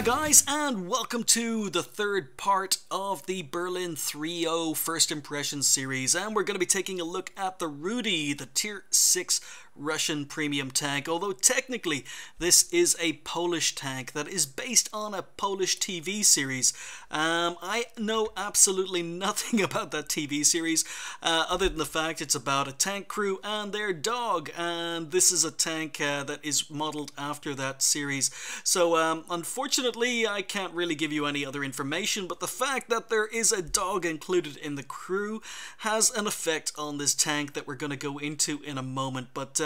Hi guys, and welcome to the third part of the Berlin 3.0 First Impressions series, and we're going to be taking a look at the Rudy, the Tier 6 Russian premium tank, although technically this is a Polish tank that is based on a Polish TV series. I know absolutely nothing about that TV series, other than the fact it's about a tank crew and their dog, and this is a tank that is modeled after that series. So unfortunately I can't really give you any other information, but the fact that there is a dog included in the crew has an effect on this tank that we're going to go into in a moment. But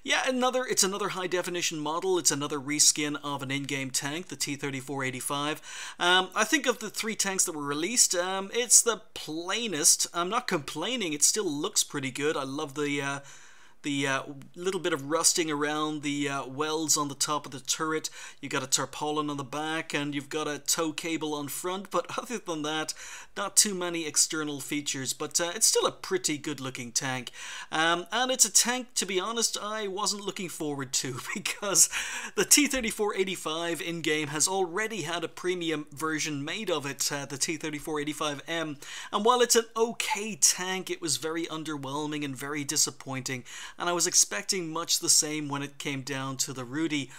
yeah, it's another high definition model. It's another reskin of an in-game tank, the T-34-85. I think of the three tanks that were released, it's the plainest. I'm not complaining, it still looks pretty good. I love the little bit of rusting around the welds on the top of the turret. You got a tarpaulin on the back, and you've got a tow cable on front, but other than that, not too many external features, but it's still a pretty good looking tank. And it's a tank, to be honest, I wasn't looking forward to, because the T-34-85 in-game has already had a premium version made of it, the T-34-85M, and while it's an okay tank, it was very underwhelming and very disappointing. And I was expecting much the same when it came down to the Rudy.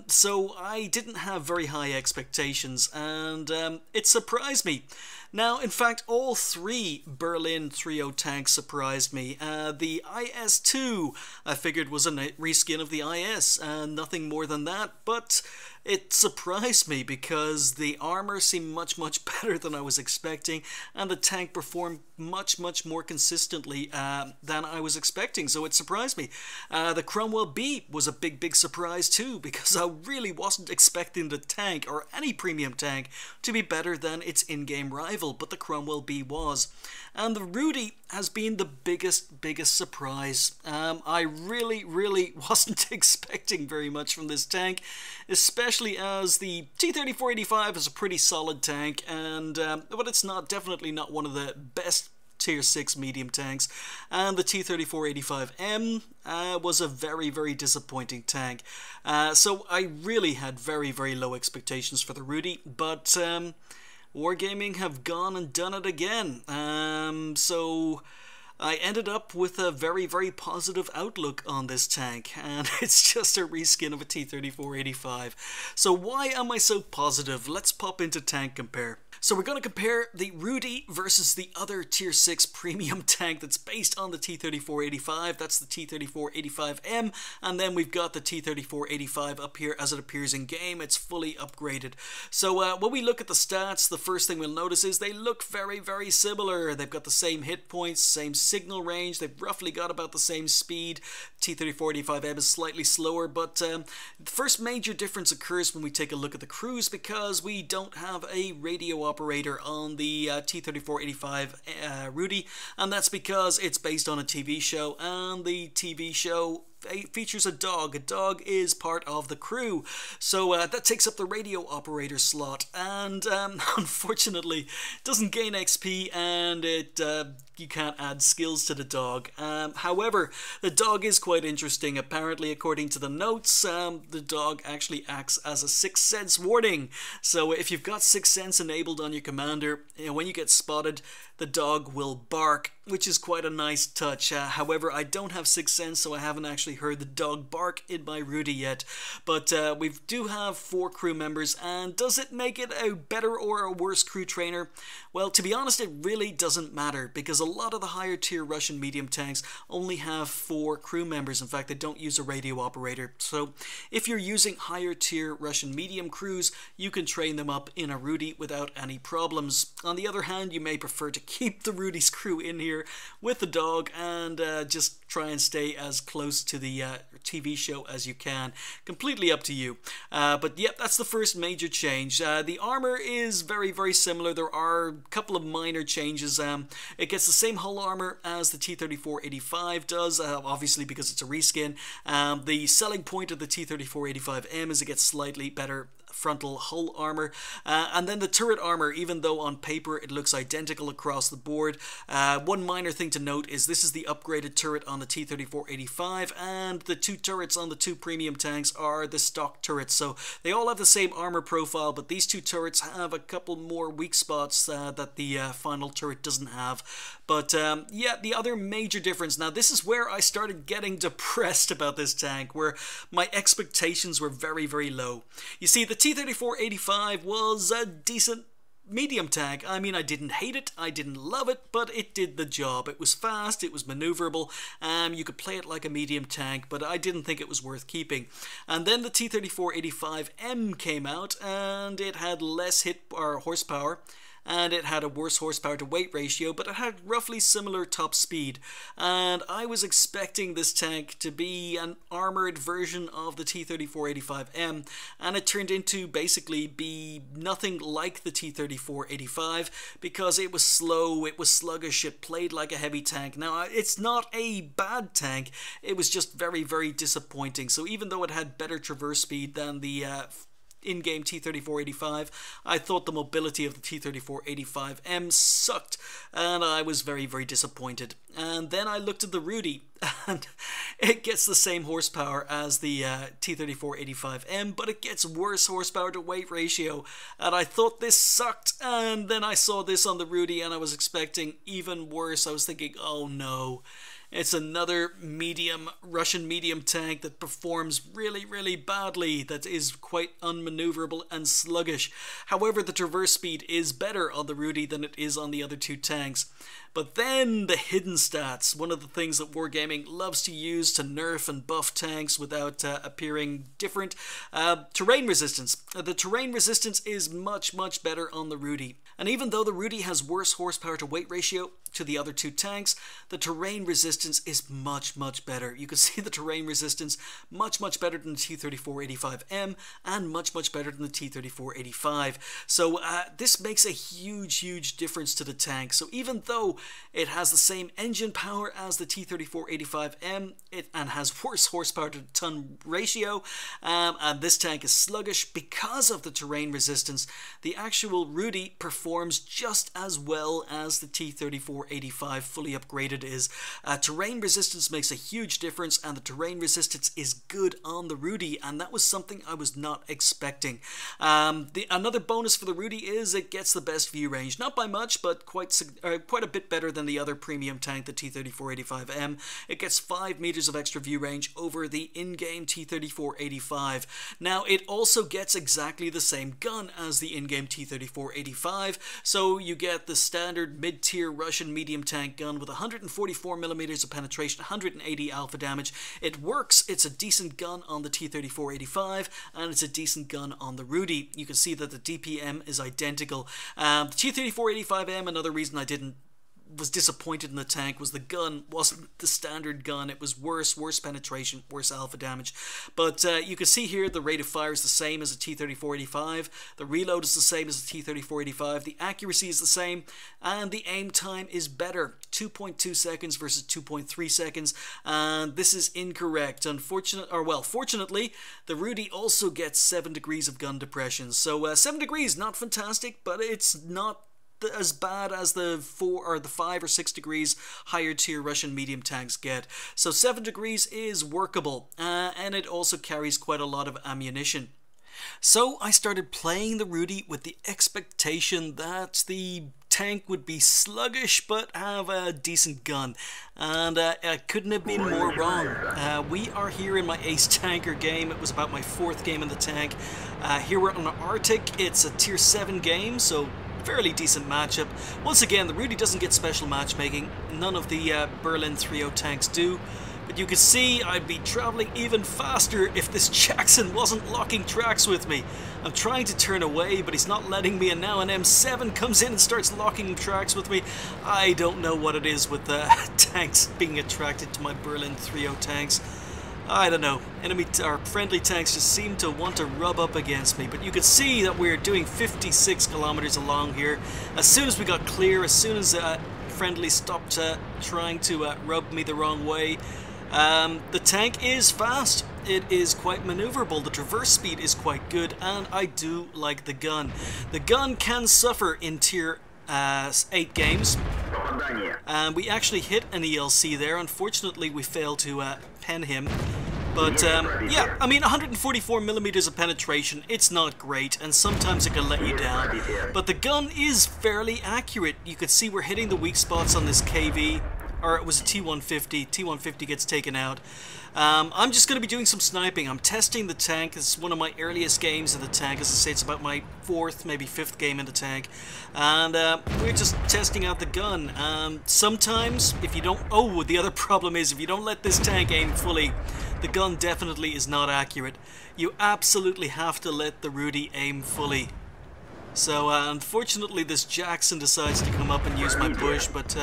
So I didn't have very high expectations, and it surprised me. Now, in fact, all three Berlin 3.0 tanks surprised me. The IS-2 I figured was a reskin of the IS, and nothing more than that, but it surprised me because the armor seemed much better than I was expecting, and the tank performed much more consistently than I was expecting, so it surprised me. The Cromwell B was a big surprise too, because I really wasn't expecting the tank, or any premium tank, to be better than its in-game rival, but the Cromwell B was. And the Rudy has been the biggest surprise. I really wasn't expecting very much from this tank, especially as the T-34-85 is a pretty solid tank, and but it's definitely not one of the best Tier 6 medium tanks, and the T-34-85M was a very disappointing tank. So I really had very low expectations for the Rudy, but Wargaming have gone and done it again. So I ended up with a very positive outlook on this tank, and it's just a reskin of a T-34-85. So why am I so positive? Let's pop into Tank Compare. So we're going to compare the Rudy versus the other Tier 6 premium tank that's based on the T-34-85. That's the T-34-85M, and then we've got the T-34-85 up here as it appears in game. It's fully upgraded. So when we look at the stats, the first thing we'll notice is they look very similar. They've got the same hit points, same signal range, they've roughly got about the same speed. T-34-85M is slightly slower, but the first major difference occurs when we take a look at the crews, because we don't have a radio operator on the T-34-85 Rudy, and that's because it's based on a TV show, and the TV show features a dog. A dog is part of the crew, so that takes up the radio operator slot, and unfortunately it doesn't gain XP, and you can't add skills to the dog. However, the dog is quite interesting. Apparently, according to the notes, the dog actually acts as a sixth sense warning. So if you've got sixth sense enabled on your commander, when you get spotted, the dog will bark, which is quite a nice touch. However, I don't have sixth sense, so I haven't actually heard the dog bark in my Rudy yet. But we do have 4 crew members, and does it make it a better or a worse crew trainer? Well, to be honest, it really doesn't matter, because a lot of the higher tier Russian medium tanks only have 4 crew members. In fact, they don't use a radio operator. So if you're using higher tier Russian medium crews, you can train them up in a Rudy without any problems. On the other hand, you may prefer to keep the Rudy's crew in here with the dog and just try and stay as close to the TV show as you can. Completely up to you. But yep, that's the first major change. The armor is very similar. There are a couple of minor changes. It gets the same hull armor as the T-34-85 does, obviously because it's a reskin. The selling point of the T-34-85M is it gets slightly better frontal hull armor. And then the turret armor, even though on paper it looks identical across the board, one minor thing to note is this is the upgraded turret on the T-34-85, and the two turrets on the two premium tanks are the stock turrets. So they all have the same armor profile, but these two turrets have a couple more weak spots that the final turret doesn't have. But yeah, the other major difference, now this is where I started getting depressed about this tank, where my expectations were very, very low. You see, the T-34-85 was a decent medium tank. I mean, I didn't hate it, I didn't love it, but it did the job. It was fast, it was maneuverable, you could play it like a medium tank, but I didn't think it was worth keeping. And then the T-34-85M came out, and it had less horsepower, and it had a worse horsepower to weight ratio, but it had roughly similar top speed. And I was expecting this tank to be an armored version of the T-34-85M, and it turned into basically be nothing like the T-34-85 because it was slow, it was sluggish, it played like a heavy tank. Now, it's not a bad tank, it was just very, very disappointing. So even though it had better traverse speed than the in-game T-34-85, I thought the mobility of the T-34-85M sucked, and I was very, very disappointed. And then I looked at the Rudy, and it gets the same horsepower as the T-34-85M, but it gets worse horsepower to weight ratio, and I thought this sucked. And then I saw this on the Rudy, and I was expecting even worse. I was thinking, oh no, it's another Russian medium tank that performs really, really badly, that is quite unmaneuverable and sluggish. However, the traverse speed is better on the Rudy than it is on the other two tanks. But then the hidden stats, one of the things that Wargaming loves to use to nerf and buff tanks without appearing different. Terrain resistance. The terrain resistance is much, much better on the Rudy. And even though the Rudy has worse horsepower to weight ratio to the other two tanks, the terrain resistance is much, much better. You can see the terrain resistance much, much better than the T-34-85M and much, much better than the T-34-85. So this makes a huge, huge difference to the tank. So even though it has the same engine power as the T-34-85M and has worse horsepower to ton ratio, and this tank is sluggish because of the terrain resistance, the actual Rudy performs just as well as the T-34-85 fully upgraded is. Terrain resistance makes a huge difference, and the terrain resistance is good on the Rudy, and that was something I was not expecting. Another bonus for the Rudy is it gets the best view range, not by much, but quite a bit better than the other premium tank, the T-34-85M. It gets 5 meters of extra view range over the in-game T-34-85. Now, it also gets exactly the same gun as the in-game T-34-85, so you get the standard mid-tier Russian medium tank gun with 144mm of penetration, 180 alpha damage. It works, it's a decent gun on the T-34-85, and it's a decent gun on the Rudy. You can see that the DPM is identical. The T-34-85M, another reason I was disappointed in the tank was the gun wasn't the standard gun. It was worse penetration, worse alpha damage. But you can see here the rate of fire is the same as the T-34-85, the reload is the same as the T-34-85, the accuracy is the same, and the aim time is better, 2.2 seconds versus 2.3 seconds, and this is incorrect. Fortunately, the Rudy also gets 7 degrees of gun depression. So 7 degrees, not fantastic, but it's not as bad as the 5 or 6 degrees higher tier Russian medium tanks get. So 7 degrees is workable, and it also carries quite a lot of ammunition. So I started playing the Rudy with the expectation that the tank would be sluggish but have a decent gun, and I couldn't have been more wrong. We are here in my Ace Tanker game. It was about my 4th game in the tank. Here we're on Arctic. It's a tier 7 game, so fairly decent matchup. Once again, the Rudy doesn't get special matchmaking. None of the Berlin 3.0 tanks do. But you can see I'd be traveling even faster if this Jackson wasn't locking tracks with me. I'm trying to turn away, but he's not letting me, and now an M7 comes in and starts locking tracks with me. I don't know what it is with the tanks being attracted to my Berlin 3.0 tanks. I don't know, friendly tanks just seem to want to rub up against me, but you can see that we're doing 56 kilometers along here. As soon as we got clear, as soon as friendly stopped trying to rub me the wrong way, the tank is fast. it is quite maneuverable. The traverse speed is quite good, and I do like the gun. The gun can suffer in tier 8 games. And we actually hit an ELC there. Unfortunately, we failed to pen him. But yeah, I mean, 144 millimeters of penetration, it's not great, and sometimes it can let you down. But the gun is fairly accurate. You can see we're hitting the weak spots on this KV, or it was a T-150. T-150 gets taken out. I'm just going to be doing some sniping. I'm testing the tank. This is one of my earliest games in the tank. As I say, it's about my 4th, maybe 5th game in the tank. And we're just testing out the gun. Sometimes, if you don't... Oh, the other problem is, if you don't let this tank aim fully, the gun definitely is not accurate. You absolutely have to let the Rudy aim fully. So unfortunately this Jackson decides to come up and use my bush, but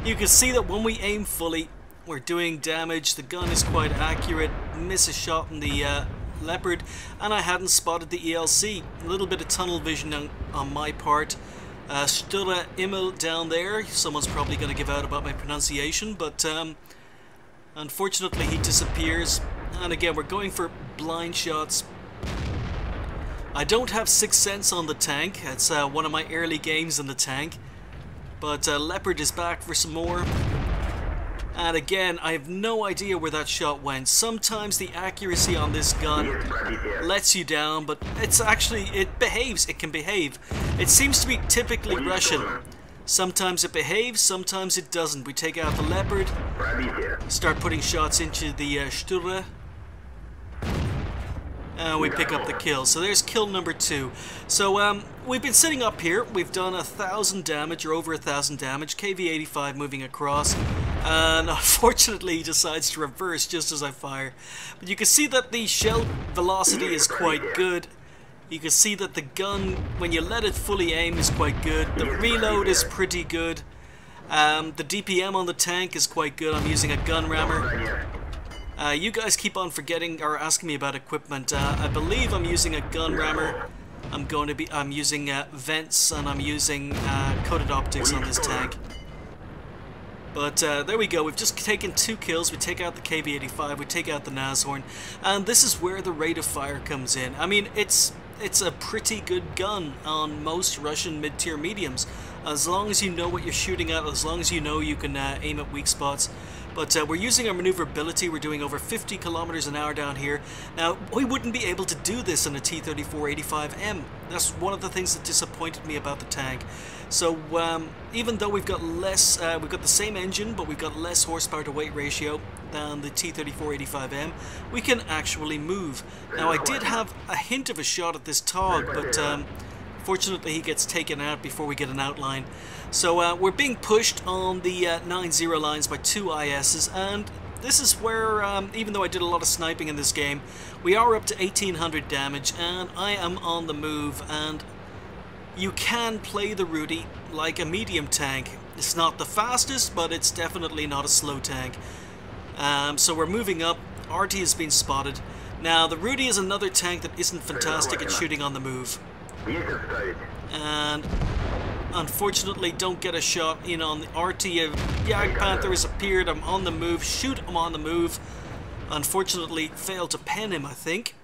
you can see that when we aim fully, we're doing damage. The gun is quite accurate. Miss a shot in the Leopard, and I hadn't spotted the ELC. A little bit of tunnel vision on my part. Sture Immel down there. Someone's probably going to give out about my pronunciation, but unfortunately he disappears. And again, we're going for blind shots. I don't have Sixth Sense on the tank. It's one of my early games in the tank. But Leopard is back for some more. And again, I have no idea where that shot went. Sometimes the accuracy on this gun lets you down, but it's actually, it behaves, it can behave. It seems to be typically Russian. Sometimes it behaves, sometimes it doesn't. We take out the Leopard, start putting shots into the Sture, and we pick up the kill. So there's kill number 2. So we've been sitting up here. We've done 1,000 damage, or over 1,000 damage. KV-85 moving across. And unfortunately he decides to reverse just as I fire. But you can see that the shell velocity is quite good. You can see that the gun, when you let it fully aim, is quite good. The reload is pretty good. The DPM on the tank is quite good. I'm using a gun rammer. You guys keep on forgetting or asking me about equipment. I believe I'm using a gun rammer. I'm using vents, and I'm using coated optics on this tank. But there we go. We've just taken 2 kills. We take out the KV-85. We take out the Nashorn, and this is where the rate of fire comes in. I mean, it's a pretty good gun on most Russian mid-tier mediums, as long as you know what you're shooting at, as long as you know you can aim at weak spots. But we're using our maneuverability. We're doing over 50 kilometers an hour down here. Now, we wouldn't be able to do this in a T-34-85M. That's one of the things that disappointed me about the tank. So even though we've got less, we've got the same engine, but we've got less horsepower to weight ratio than the T-34-85M, we can actually move. Now, I did have a hint of a shot at this Tog, but fortunately he gets taken out before we get an outline. So we're being pushed on the 9-0 lines by 2 ISs, and this is where, even though I did a lot of sniping in this game, we are up to 1,800 damage, and I am on the move, and you can play the Rudy like a medium tank. It's not the fastest, but it's definitely not a slow tank. So we're moving up. RT has been spotted. Now, the Rudy is another tank that isn't fantastic at shooting on the move. And unfortunately don't get a shot in on the RT. Jag Panther has appeared. I'm on the move. Shoot, I'm on the move. Unfortunately failed to pen him, I think.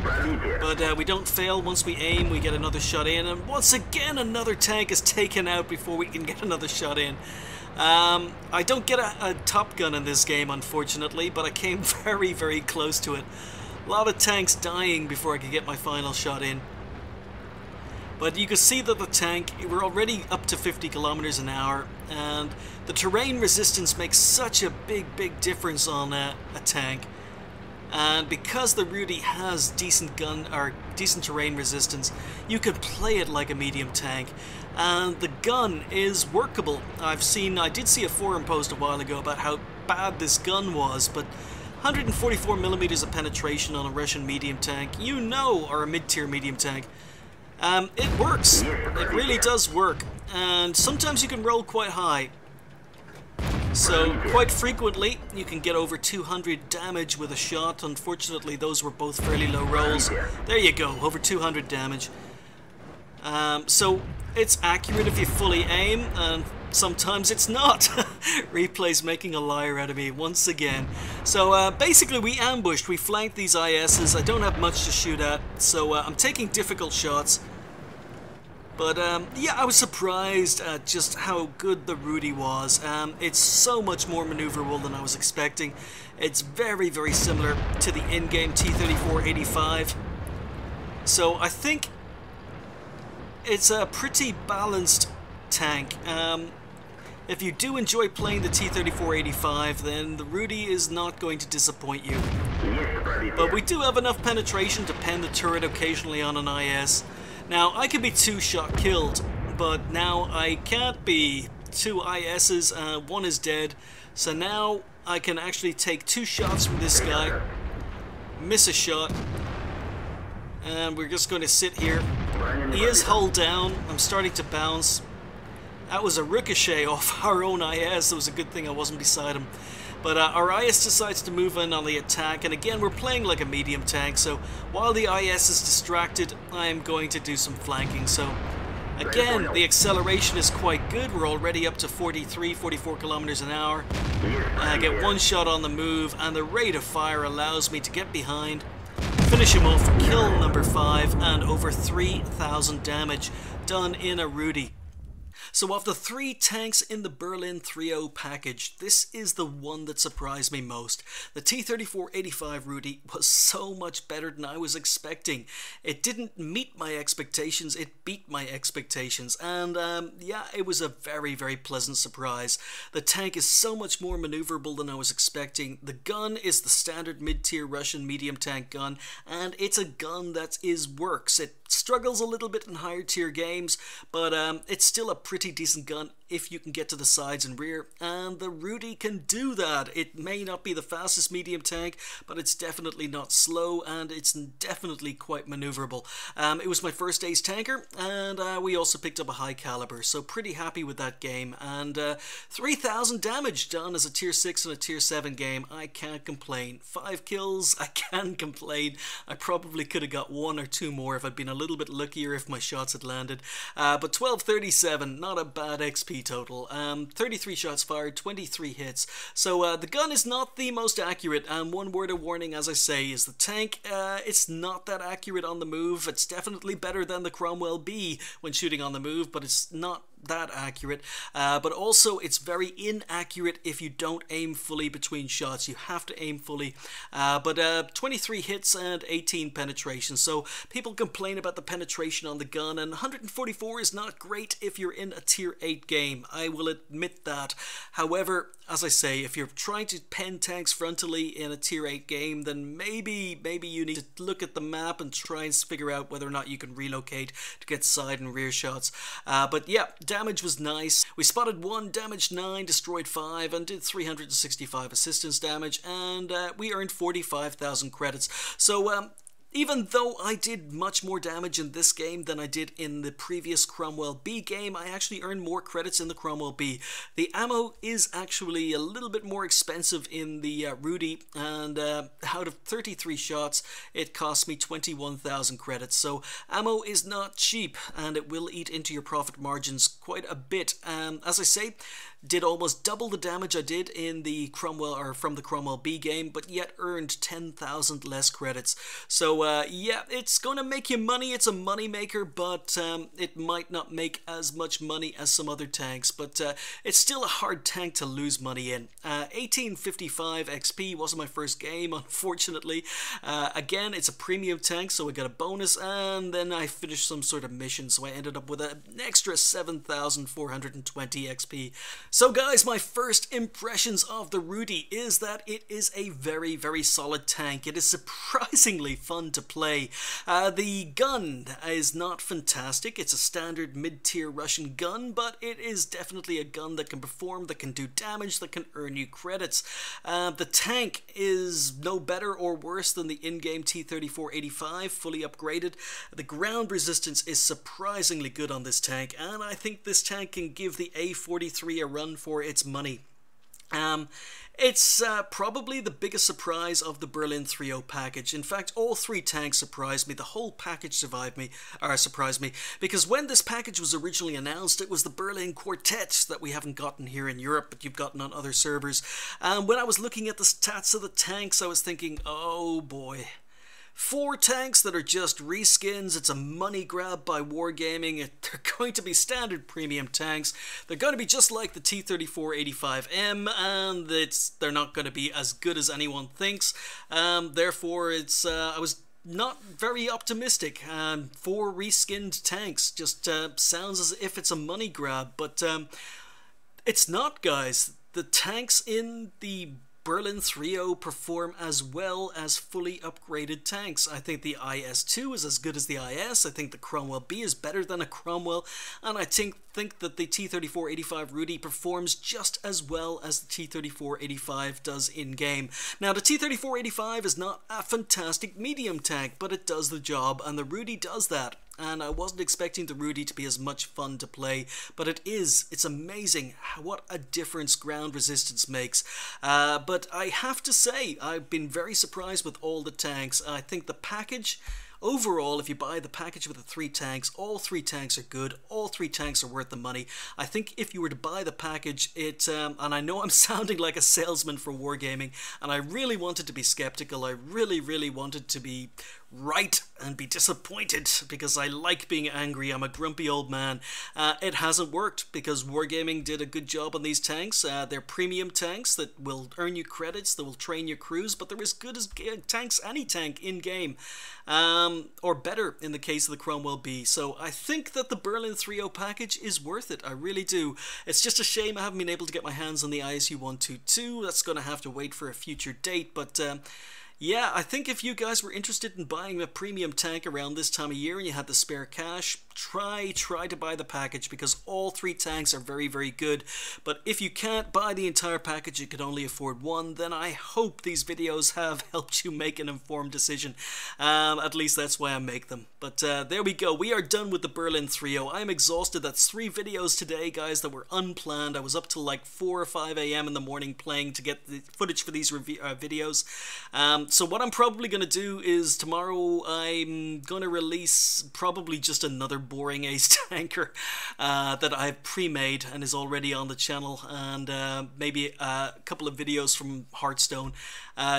But we don't fail. Once we aim, we get another shot in, and once again another tank is taken out before we can get another shot in. I don't get a Top Gun in this game, unfortunately, but I came very, very close to it. A lot of tanks dying before I could get my final shot in. But you can see that the tank, we're already up to 50 kilometers an hour, and the terrain resistance makes such a big, big difference on a tank. And because the Rudy has decent terrain resistance, you can play it like a medium tank. And the gun is workable. I did see a forum post a while ago about how bad this gun was, but 144 millimeters of penetration on a Russian medium tank, you know, or a mid-tier medium tank. It works. It really does work. And sometimes you can roll quite high. So, quite frequently, you can get over 200 damage with a shot. Unfortunately, those were both fairly low rolls. There you go, over 200 damage. So, it's accurate if you fully aim, and sometimes it's not. Replay's making a liar out of me once again. So basically we ambushed, we flanked these ISs. I don't have much to shoot at, so I'm taking difficult shots. But yeah, I was surprised at just how good the Rudy was. It's so much more maneuverable than I was expecting. It's very, very similar to the in-game T-34-85. So I think it's a pretty balanced tank. If you do enjoy playing the T-34-85, then the Rudy is not going to disappoint you. But we do have enough penetration to pen the turret occasionally on an IS. Now, I could be 2-shot killed, but now I can't be. 2 ISs, one is dead. So now I can actually take 2 shots from this guy, miss a shot, and we're just going to sit here. He is hull down. I'm starting to bounce. That was a ricochet off our own IS. It was a good thing I wasn't beside him. But our IS decides to move in on the attack, and again we're playing like a medium tank, so while the IS is distracted, I'm going to do some flanking. So again, the acceleration is quite good. We're already up to 44 kilometers an hour. I get 1 shot on the move, and the rate of fire allows me to get behind, finish him off, kill number 5, and over 3,000 damage done in a Rudy. So of the 3 tanks in the Berlin 3.0 package, this is the one that surprised me most. The T-34-85 Rudy was so much better than I was expecting. It didn't meet my expectations, it beat my expectations, and yeah, it was a very, very pleasant surprise. The tank is so much more maneuverable than I was expecting. The gun is the standard mid-tier Russian medium tank gun, and it's a gun that works. It struggles a little bit in higher tier games, but it's still a pretty decent gun if you can get to the sides and rear, and the Rudy can do that. It may not be the fastest medium tank, but it's definitely not slow, and it's definitely quite maneuverable. It was my first ace tanker, and we also picked up a high caliber, so pretty happy with that game. And 3,000 damage done as a tier 6 and a tier 7 game. I can't complain. 5 kills, I can complain. I probably could have got 1 or 2 more if I'd been a little bit luckier if my shots had landed. But 1237, not a bad XP total. 33 shots fired, 23 hits. So the gun is not the most accurate, and one word of warning, as I say, is the tank. It's not that accurate on the move. It's definitely better than the Cromwell B when shooting on the move, but it's not that accurate. But also it's very inaccurate if you don't aim fully between shots. You have to aim fully. But 23 hits and 18 penetration. So people complain about the penetration on the gun, and 144 is not great if you're in a tier 8 game. I will admit that. However, as I say, if you're trying to pen tanks frontally in a tier 8 game, then maybe you need to look at the map and try and figure out whether or not you can relocate to get side and rear shots. But yeah, damage was nice. We spotted 1, damaged 9, destroyed 5, and did 365 assistance damage, and we earned 45,000 credits. So even though I did much more damage in this game than I did in the previous Cromwell B game, I actually earned more credits in the Cromwell B. The ammo is actually a little bit more expensive in the Rudy, and out of 33 shots, it cost me 21,000 credits. So ammo is not cheap, and it will eat into your profit margins quite a bit. As I say, did almost double the damage I did in the Cromwell, or from the Cromwell B game, but yet earned 10,000 less credits. So yeah, it's going to make you money. It's a money maker, but it might not make as much money as some other tanks, but it's still a hard tank to lose money in. 1855 XP wasn't my first game, unfortunately. Again, it's a premium tank, so I got a bonus, and then I finished some sort of mission, so I ended up with an extra 7,420 XP. So guys, my first impressions of the Rudy is that it is a very, very solid tank. It is surprisingly fun to play. The gun is not fantastic. It's a standard mid-tier Russian gun, but it is definitely a gun that can perform, that can do damage, that can earn you credits. The tank is no better or worse than the in-game T-34-85, fully upgraded. The ground resistance is surprisingly good on this tank, and I think this tank can give the A43 a run for its money. It's probably the biggest surprise of the Berlin 3.0 package. In fact, all three tanks surprised me. The whole package surprised me, because when this package was originally announced, it was the Berlin Quartet that we haven't gotten here in Europe, but you've gotten on other servers. And when I was looking at the stats of the tanks, I was thinking, oh boy. 4 tanks that are just reskins. It's a money grab by Wargaming. They're going to be standard premium tanks. They're going to be just like the T-34-85M, and they're not going to be as good as anyone thinks. Therefore, I was not very optimistic. 4 reskinned tanks just sounds as if it's a money grab, but it's not, guys. The tanks in the Berlin 3.0 perform as well as fully upgraded tanks. I think the IS-2 is as good as the IS. I think the Cromwell B is better than a Cromwell, and I think that the T-34-85 Rudy performs just as well as the T-34-85 does in-game. Now, the T-34-85 is not a fantastic medium tank, but it does the job, and the Rudy does that. And I wasn't expecting the Rudy to be as much fun to play, but it is. It's amazing what a difference ground resistance makes. But I have to say, I've been very surprised with all the tanks. I think the package, overall, if you buy the package with the 3 tanks, all 3 tanks are good. All 3 tanks are worth the money. I think if you were to buy the package, and I know I'm sounding like a salesman for Wargaming, and I really wanted to be skeptical. I really wanted to be right and be disappointed, because I like being angry. I'm a grumpy old man. It hasn't worked, because Wargaming did a good job on these tanks. They're premium tanks that will earn you credits, that will train your crews, but they're as good as tanks, any tank in game, or better in the case of the Cromwell B. So I think that the Berlin 3.0 package is worth it. I really do. It's just a shame I haven't been able to get my hands on the ISU 122. That's going to have to wait for a future date, but yeah, I think if you guys were interested in buying a premium tank around this time of year and you had the spare cash, try to buy the package, because all 3 tanks are very good. But if you can't buy the entire package, you can only afford one, then I hope these videos have helped you make an informed decision. At least that's why I make them. But there we go. We are done with the Berlin 3.0. I'm exhausted. That's 3 videos today, guys, that were unplanned. I was up till like 4 or 5 a.m. in the morning playing to get the footage for these videos. So what I'm probably going to do is tomorrow I'm going to release probably just another boring ace tanker that I've pre-made and is already on the channel, and maybe a couple of videos from Hearthstone,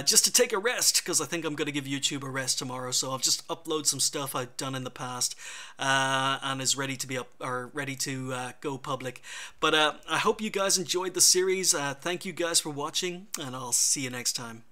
just to take a rest, because I think I'm going to give YouTube a rest tomorrow. So I'll just upload some stuff I've done in the past and is ready to be ready to go public. But I hope you guys enjoyed the series. Thank you guys for watching, and I'll see you next time.